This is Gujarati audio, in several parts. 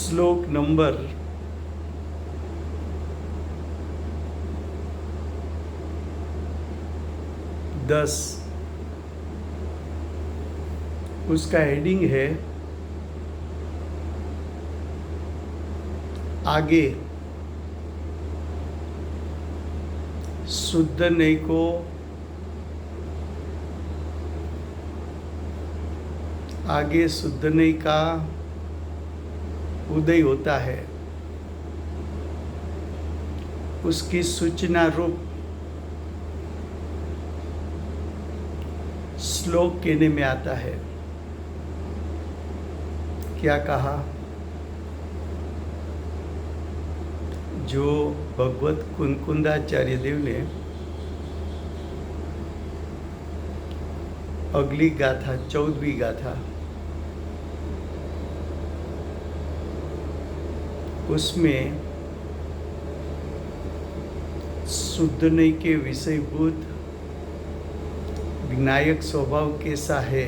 श्लोक नंबर 10, उसका हेडिंग है आगे शुद्ध नहीं को आगे शुद्ध नहीं का उदय होता है, उसकी सूचना रूप श्लोक कहने में आता है। क्या कहा? जो भगवत कुंकुंदाचार्य देव ने अगली गाथा 14वीं गाथा उसमें शुद्ध नहीं के विषयभूत विनायक स्वभाव कैसा है,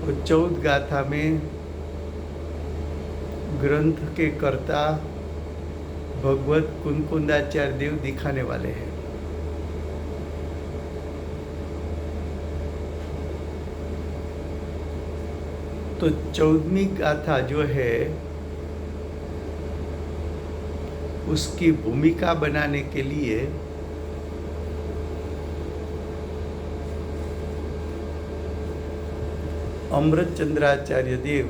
और 14 गाथा में ग्रंथ के कर्ता भगवत कुंकुंदाचार्य देव दिखाने वाले हैं। तो 14वीं गाथा जो है उसकी भूमिका बनाने के लिए अमृतचंद्राचार्य देव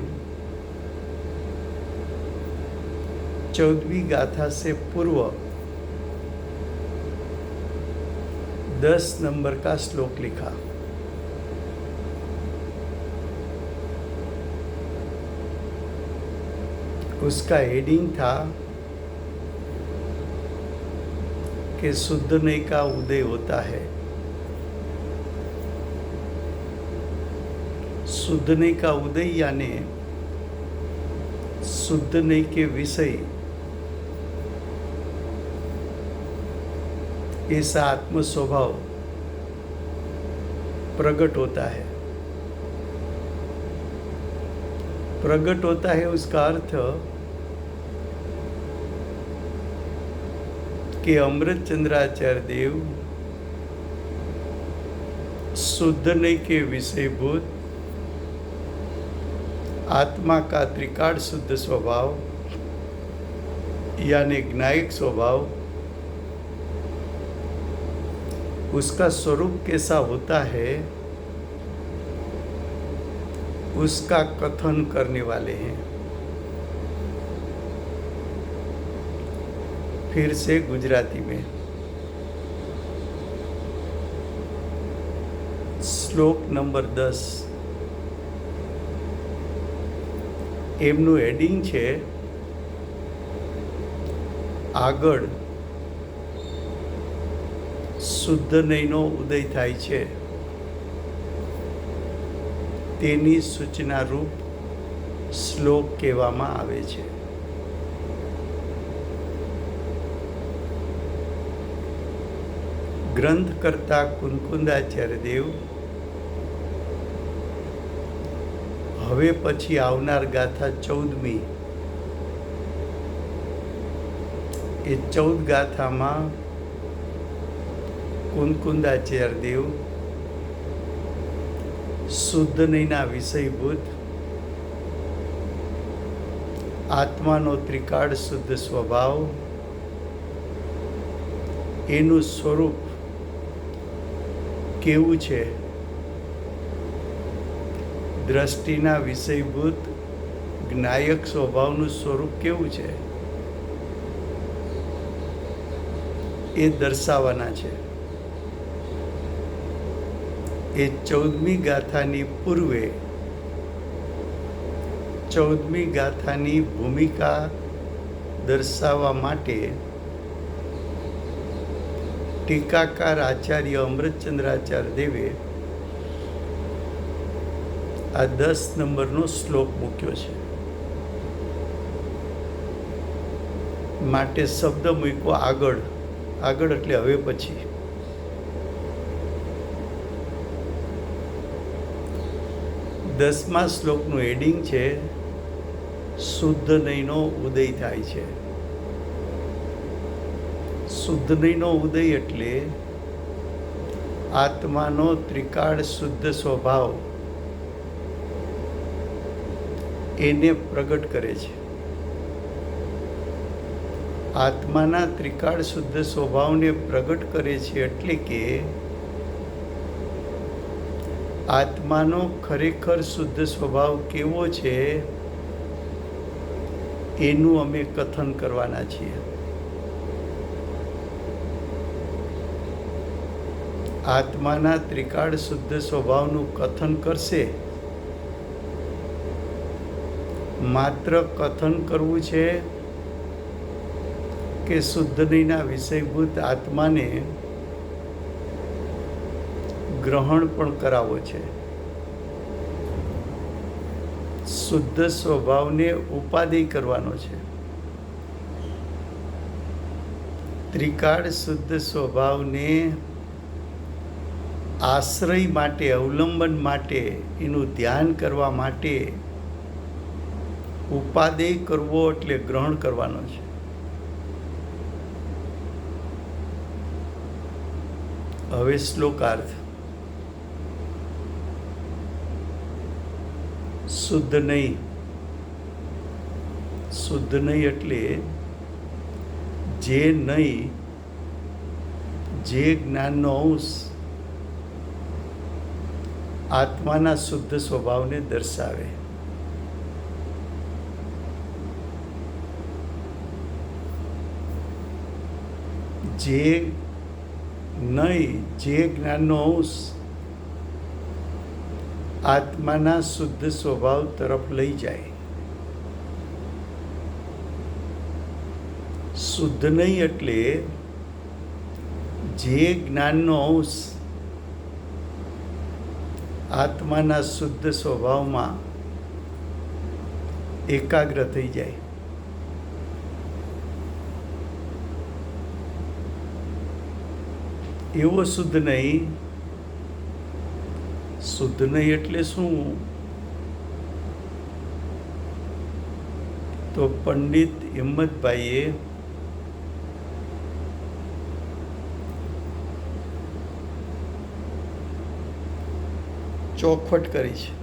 14वीं गाथा से पूर्व 10 नंबर का श्लोक लिखा। उसका हेडिंग था कि शुद्ध नहीं का उदय होता है। शुद्ध नहीं का उदय यानी शुद्ध नहीं के विषय ऐसा आत्म स्वभाव प्रकट होता है। प्रकट होता है उसका अर्थ कि अमृतचंद्राचार्य देव शुद्ध नहीं के विषयभूत आत्मा का त्रिकाल शुद्ध स्वभाव यानी ज्ञायक स्वभाव, उसका स्वरूप कैसा होता है उसका कथन करने वाले हैं। फिर से गुजराती में श्लोक नंबर 10 એમનું હેડિંગ છે આગળ શુદ્ધ નહીંનો ઉદય થાય છે તેની સૂચના રૂપ શ્લોક કહેવામાં આવે છે। ગ્રંથકર્તા કુંકુંદાચાર્ય દેવ હવે પછી આવનાર ગાથા 14મી એ 14 ગાથામાં કુંકુંદાચાર્ય દેવ શુદ્ધ નહીંના વિષયભૂત આત્માનો ત્રિકાળ શુદ્ધ સ્વભાવ એનું સ્વરૂપ કેવું છે, દ્રષ્ટિના વિષયભૂત જ્ઞાયક સ્વભાવનું સ્વરૂપ કેવું છે એ દર્શાવવાના છે। એ 14મી ગાથાની પૂર્વે 14મી ગાથાની ભૂમિકા દર્શાવવા માટે ટીકાકાર આચાર્ય અમૃતચંદ્રાચાર્ય દેવે આ 10 નંબરનો શ્લોક મૂક્યો છે। માટે શબ્દ મૂક્યો આગળ। આગળ એટલે હવે પછી। 10મા શ્લોકનું હેડિંગ છે શુદ્ધ નહીંનો ઉદય થાય છે. શુદ્ધ નહીંનો ઉદય એટલે આત્માનો ત્રિકાળ શુદ્ધ સ્વભાવ એને પ્રગટ કરે છે. આત્માના ત્રિકાળ શુદ્ધ સ્વભાવને પ્રગટ કરે છે એટલે કે આત્માનો ખરેખર શુદ્ધ સ્વભાવ કેવો છે એનું અમે કથન કરવાના છીએ. આત્માના ત્રિકાળ શુદ્ધ સ્વભાવનું કથન કરશે. માત્ર કથન કરવું છે કે શુદ્ધ નહીંના વિષયભૂત આત્માને ગ્રહણ પણ કરાવવો છે. શુદ્ધ સ્વભાવને ઉપાદેય કરવાનો છે. ત્રિકાળ શુદ્ધ સ્વભાવને આશ્રય માટે, અવલંબન માટે, એનું ધ્યાન કરવા માટે ઉપાદેય કરવો એટલે ગ્રહણ કરવાનો છે. હવે શ્લોકાર્થ. શુદ્ધ નહીં. શુદ્ધ નહીં એટલે જે નહીં, જે જ્ઞાનનો અંશ આત્માના શુદ્ધ સ્વભાવને દર્શાવે. જે નહીં, જે જ્ઞાનનો અંશ આત્માના શુદ્ધ સ્વભાવ તરફ લઈ જાય. શુદ્ધ નહીં એટલે જે જ્ઞાનનો અંશ આત્માના શુદ્ધ સ્વભાવમાં એકાગ્ર થઈ જાય. એવો શુદ્ધ નહીં. શુદ્ધ નહીં એટલે શું? તો પંડિત હિંમતભાઈએ ચોખવટ કરી છે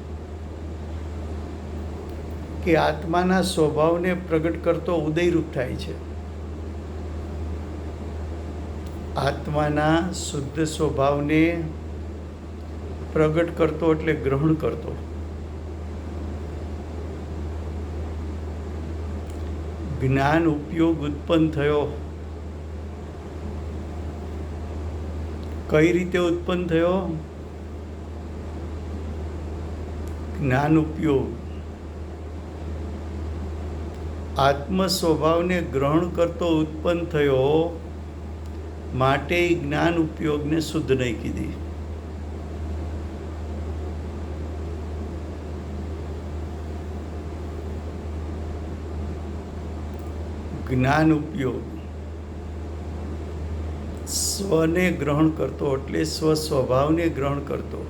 કે આત્માના સ્વભાવને પ્રગટ કરતો ઉદયરૂપ થાય છે. આત્માના શુદ્ધ સ્વભાવને પ્રગટ કરતો એટલે ગ્રહણ કરતો. જ્ઞાન ઉપયોગ ઉત્પન્ન થયો. કઈ રીતે ઉત્પન્ન થયો? જ્ઞાન ઉપયોગ. આત્મ સ્વભાવને ગ્રહણ કરતો ઉત્પન્ન થયો, માટે જ્ઞાન ઉપયોગને શુદ્ધ નહીં કીધી. જ્ઞાન ઉપયોગ સ્વને ગ્રહણ કરતો એટલે સ્વ સ્વભાવને ગ્રહણ કરતો.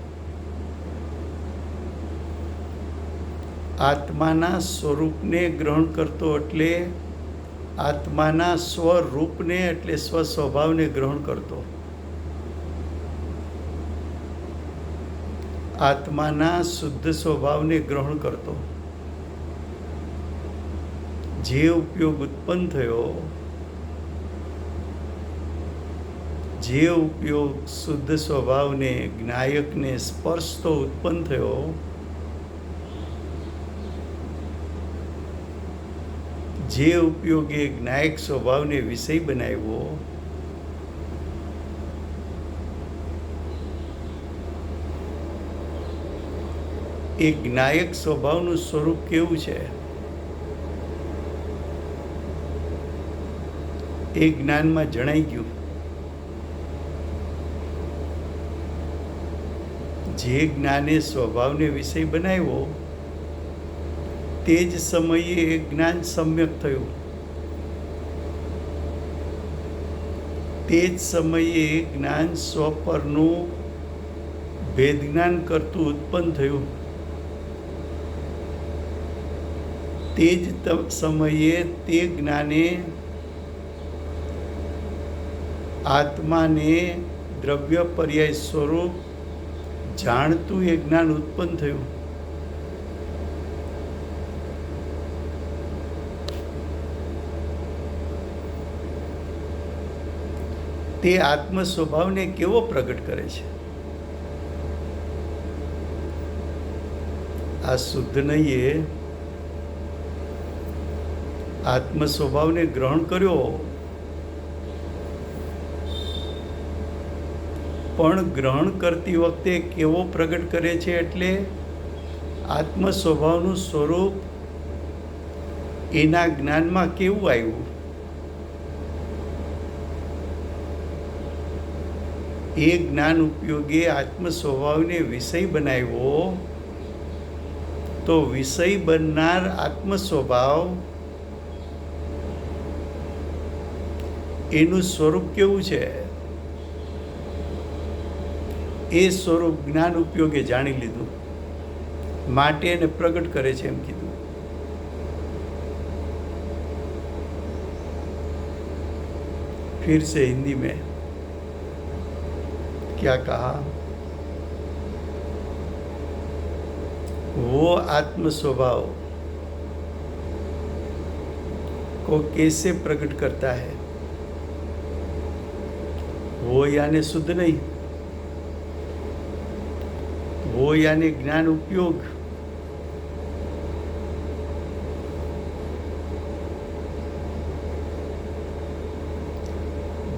આત્માના સ્વરૂપને ગ્રહણ કરતો એટલે આત્માના સ્વરૂપને એટલે સ્વ સ્વભાવને ગ્રહણ કરતો. આત્માના શુદ્ધ સ્વભાવને ગ્રહણ કરતો. જે ઉપયોગ ઉત્પન્ન થયો, જે ઉપયોગ શુદ્ધ સ્વભાવને, જ્ઞાયકને સ્પર્શતો ઉત્પન્ન થયો, જે ઉપયોગે જ્ઞાયક સ્વભાવને વિષય બનાવ્યો, એ જ્ઞાયક સ્વભાવનું સ્વરૂપ કેવું છે એ જ્ઞાનમાં જણાઈ ગયું. જે જ્ઞાને સ્વભાવને વિષય બનાવ્યો તે જ સમયે એ જ્ઞાન સમ્યક થયું. તે જ સમયે એ જ્ઞાન સ્વ પરનું ભેદ જ્ઞાન કરતું ઉત્પન્ન થયું. તે જ સમયે તે જ્ઞાને આત્માને દ્રવ્ય પર્યાય સ્વરૂપ જાણતું એ જ્ઞાન ઉત્પન્ન થયું. તે આત્મ સ્વભાવને કેવો પ્રગટ કરે છે? આ શુદ્ધ નહીએ આત્મ સ્વભાવને ગ્રહણ કર્યો, પણ ગ્રહણ કરતી વખતે કેવો પ્રગટ કરે છે? એટલે આત્મ સ્વભાવનું સ્વરૂપ એના જ્ઞાનમાં કેવું આવ્યું? એ જ્ઞાન ઉપયોગે આત્મ સ્વભાવને વિષય બનાવ્યો, તો વિષય બનનાર આત્મ સ્વભાવ એનું સ્વરૂપ કેવું છે? એ સ્વરૂપ જ્ઞાન ઉપયોગે જાણી લીધું, માટે એને પ્રગટ કરે છે એમ કીધું. फिर से हिंदी में क्या कहा? वो आत्म स्वभाव को कैसे प्रकट करता है? वो यानी शुद्ध नहीं, वो यानी ज्ञान उपयोग.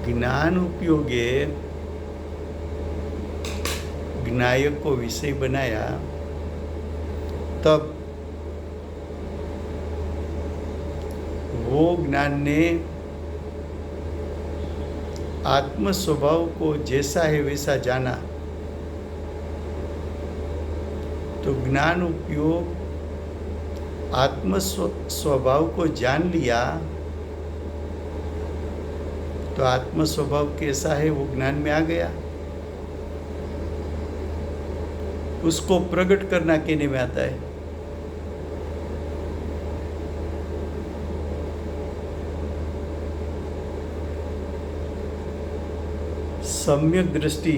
ज्ञान उपयोगे ज्ञायक को विषय बनाया, तब वो ज्ञान ने आत्म स्वभाव को जैसा है वैसा जाना. तो ज्ञान उपयोग आत्म स्वभाव को जान लिया, तो आत्म स्वभाव कैसा है वो ज्ञान में आ गया. उसको प्रकट करना कहने में आता है. सम्यक दृष्टि